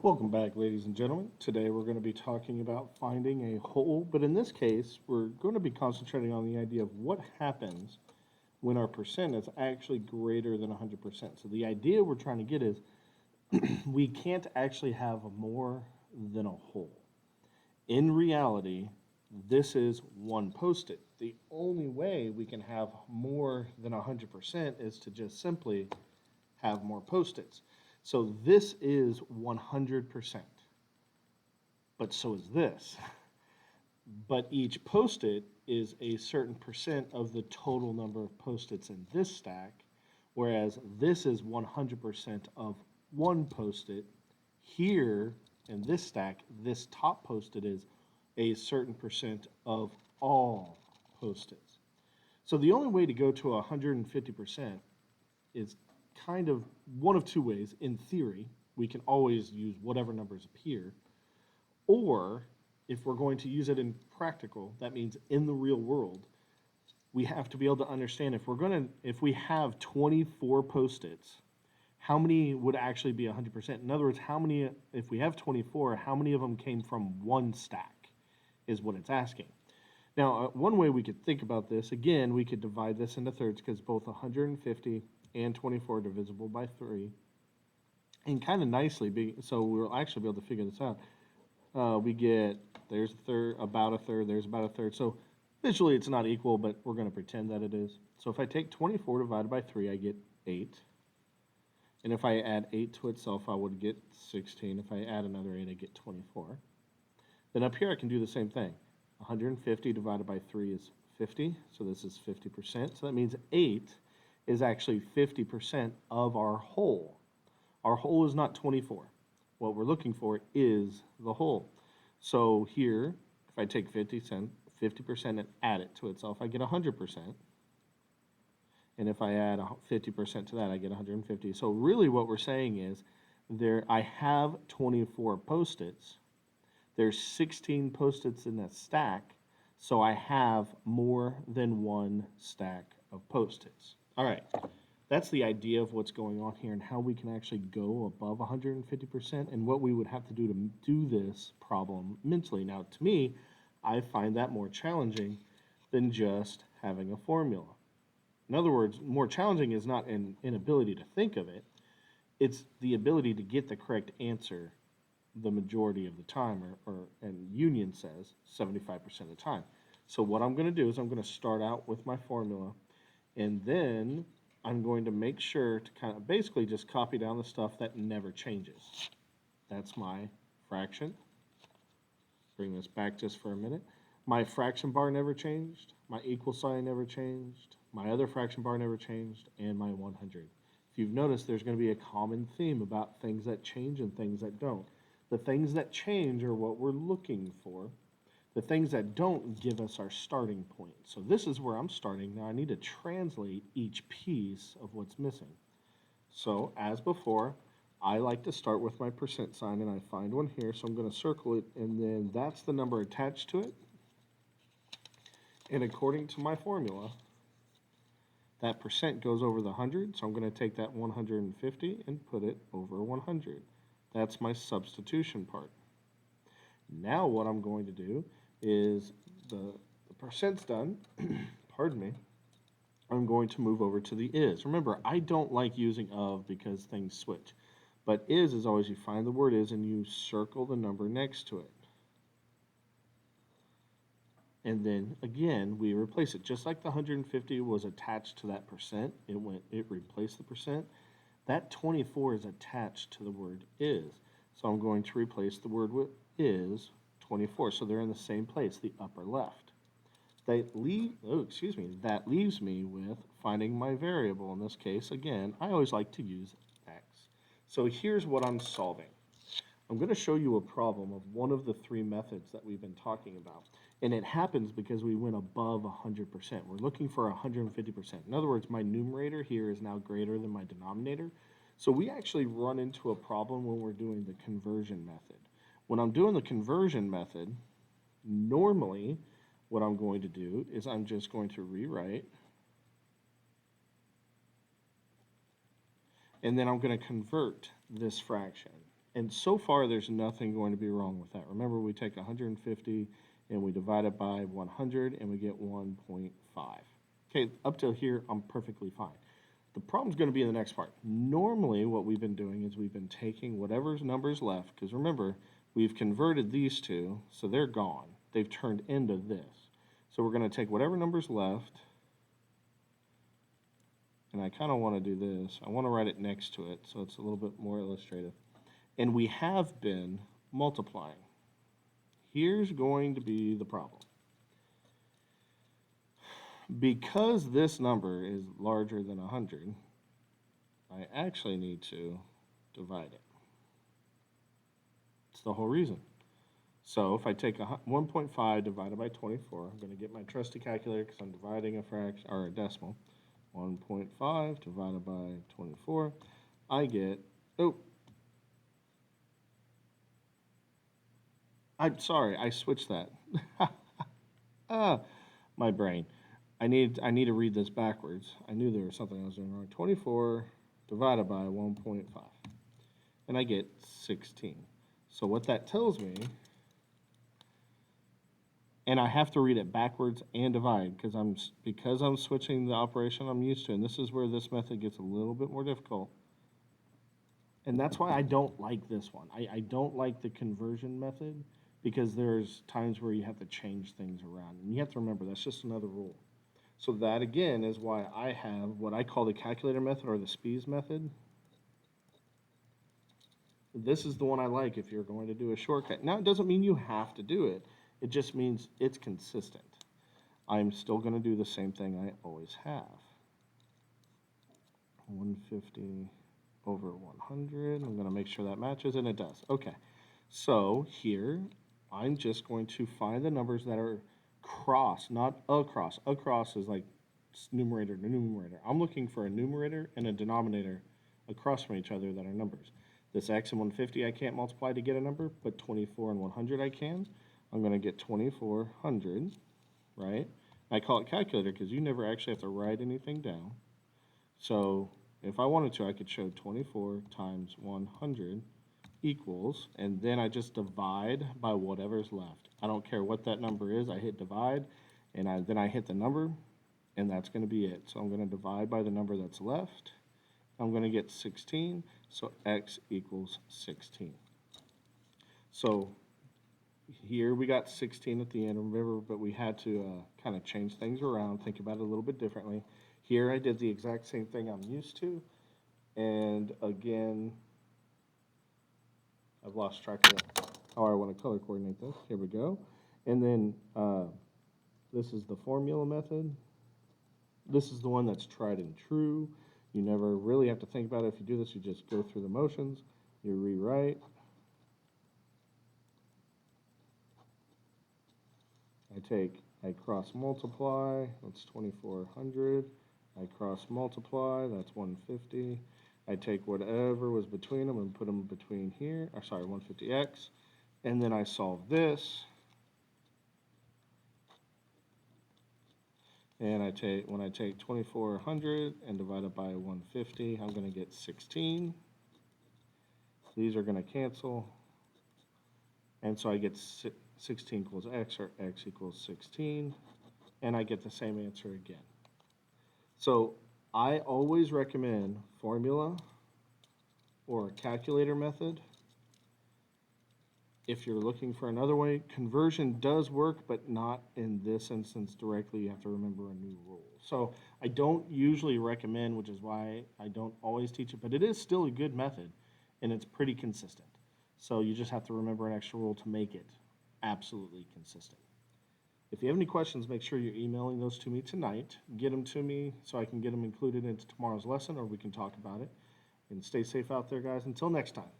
Welcome back, ladies and gentlemen. Today we're going to be talking about finding a whole, but in this case, we're going to be concentrating on the idea of what happens when our percent is actually greater than 100%. So the idea we're trying to get is we can't actually have more than a whole. In reality, this is one post-it. The only way we can have more than 100% is to just simply have more post-its. So this is 100%, but so is this. But each post-it is a certain percent of the total number of post-its in this stack, whereas this is 100% of one post-it. Here in this stack, this top post-it is a certain percent of all post-its. So the only way to go to 150% is kind of one of two ways. In theory, we can always use whatever numbers appear, or if we're going to use it in practical, that means in the real world, we have to be able to understand if we have 24 post-its, how many would actually be 100%? In other words, if we have 24, how many of them came from one stack is what it's asking. Now, one way we could think about this, again, we could divide this into thirds because both 150 and 24 are divisible by 3. And kind of nicely, so we'll actually be able to figure this out. We get, there's a third, about a third, there's about a third. So visually it's not equal, but we're going to pretend that it is. So if I take 24 divided by 3, I get 8. And if I add 8 to itself, I would get 16. If I add another 8, I get 24. Then up here I can do the same thing. 150 divided by 3 is 50, so this is 50%. So that means 8 is actually 50% of our whole. Our whole is not 24. What we're looking for is the whole. So here, if I take 50% and add it to itself, I get 100%. And if I add 50% to that, I get 150. So really what we're saying is I have 24 post-its. There's 16 post-its in that stack, so I have more than one stack of post-its. All right, that's the idea of what's going on here and how we can actually go above 150% and what we would have to do to do this problem mentally. Now, to me, I find that more challenging than just having a formula. In other words, more challenging is not an inability to think of it, it's the ability to get the correct answer the majority of the time, and Union says 75% of the time. So what I'm going to do is I'm going to start out with my formula, and then I'm going to make sure to kind of basically just copy down the stuff that never changes. That's my fraction. Bring this back just for a minute. My fraction bar never changed, my equal sign never changed, my other fraction bar never changed, and my 100. If you've noticed, there's going to be a common theme about things that change and things that don't. The things that change are what we're looking for. The things that don't give us our starting point. So this is where I'm starting. Now I need to translate each piece of what's missing. So as before, I like to start with my percent sign, and I find one here, so I'm going to circle it, and then that's the number attached to it. And according to my formula, that percent goes over the 100, so I'm going to take that 150 and put it over 100. That's my substitution part. Now what I'm going to do is the percent's done, pardon me, I'm going to move over to the is. Remember, I don't like using of because things switch, but is always you find the word is and you circle the number next to it. And then again, we replace it. Just like the 150 was attached to that percent, it replaced the percent. That 24 is attached to the word is. So I'm going to replace the word with is 24. So they're in the same place, the upper left. That leaves me with finding my variable. In this case, again, I always like to use x. So here's what I'm solving. I'm going to show you a problem of one of the 3 methods that we've been talking about. And it happens because we went above 100%. We're looking for 150%. In other words, my numerator here is now greater than my denominator. So we actually run into a problem when we're doing the conversion method. When I'm doing the conversion method, normally what I'm going to do is I'm just going to rewrite, and then I'm going to convert this fraction. And so far, there's nothing going to be wrong with that. Remember, we take 150 and we divide it by 100 and we get 1.5. Okay, up till here, I'm perfectly fine. The problem's going to be in the next part. Normally, what we've been doing is we've been taking whatever's numbers left, because remember, we've converted these two, so they're gone. They've turned into this. So we're going to take whatever number's left, and I kind of want to do this. I want to write it next to it, so it's a little bit more illustrative. And we have been multiplying. Here's going to be the problem. Because this number is larger than 100, I actually need to divide it. It's the whole reason. So if I take 1.5 divided by 24, I'm going to get my trusty calculator because I'm dividing a fraction or a decimal. 1.5 divided by 24, I get, I'm sorry, I switched that. My brain. I need to read this backwards. I knew there was something I was doing wrong. 24 divided by 1.5. And I get 16. So what that tells me, and I have to read it backwards and divide because I'm switching the operation I'm used to, and this is where this method gets a little bit more difficult. And that's why I don't like this one. I don't like the conversion method because there's times where you have to change things around. And you have to remember, that's just another rule. So that, again, is why I have what I call the calculator method or the SPIES method. This is the one I like if you're going to do a shortcut. Now, it doesn't mean you have to do it. It just means it's consistent. I'm still going to do the same thing I always have. 150 over 100. I'm going to make sure that matches, and it does. Okay. So here, I'm just going to find the numbers that are cross, not across. Across is like numerator to numerator. I'm looking for a numerator and a denominator across from each other that are numbers. This x and 150 I can't multiply to get a number, but 24 and 100 I can. I'm going to get 2400, right? I call it calculator because you never actually have to write anything down. So if I wanted to, I could show 24 times 100 equals, and then I just divide by whatever's left. I don't care what that number is. I hit divide, and then I hit the number, and that's going to be it. So I'm going to divide by the number that's left. I'm going to get 16, so x equals 16. So here we got 16 at the end, remember, but we had to kind of change things around, think about it a little bit differently. Here I did the exact same thing I'm used to, and again, I've lost track of how I want to color coordinate this. Here we go. And then this is the formula method. This is the one that's tried and true. You never really have to think about it. If you do this, you just go through the motions. You rewrite. I cross multiply, that's 2400. I cross multiply, that's 150. I take whatever was between them and put them between here, 150x, and then I solve this. And when I take 2400 and divide it by 150, I'm going to get 16. These are going to cancel. And so I get 16 equals x, or x equals 16. And I get the same answer again. So I always recommend formula or a calculator method. If you're looking for another way, conversion does work, but not in this instance directly. You have to remember a new rule. So I don't usually recommend, which is why I don't always teach it, but it is still a good method, and it's pretty consistent. So you just have to remember an extra rule to make it absolutely consistent. If you have any questions, make sure you're emailing those to me tonight. Get them to me so I can get them included into tomorrow's lesson, or we can talk about it. And stay safe out there, guys. Until next time.